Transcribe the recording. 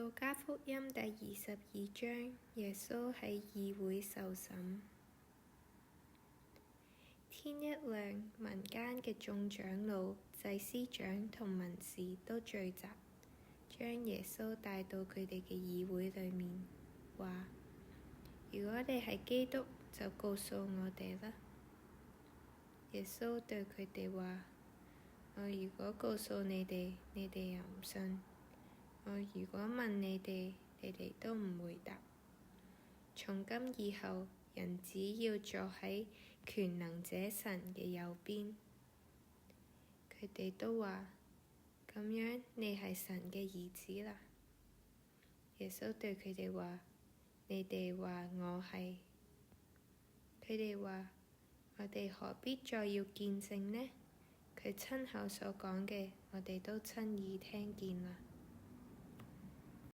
路加福音第22章，耶穌喺議會受審。天一亮，民間嘅眾長老、祭司長同文士都聚集，將耶穌帶到佢哋嘅議會裏面，話：如果你係基督，就告訴我哋啦。耶穌對佢哋話：我如果告訴你哋，你哋又唔信；我如果問你哋，你哋都唔回答。從今以後，人子要坐喺權能者神嘅右邊。佢哋都話：咁樣你係神嘅兒子啦。耶穌對佢哋話：你哋話我係。佢哋話：我哋何必再要見證呢？佢親口所講嘅，我哋都親耳聽見啦。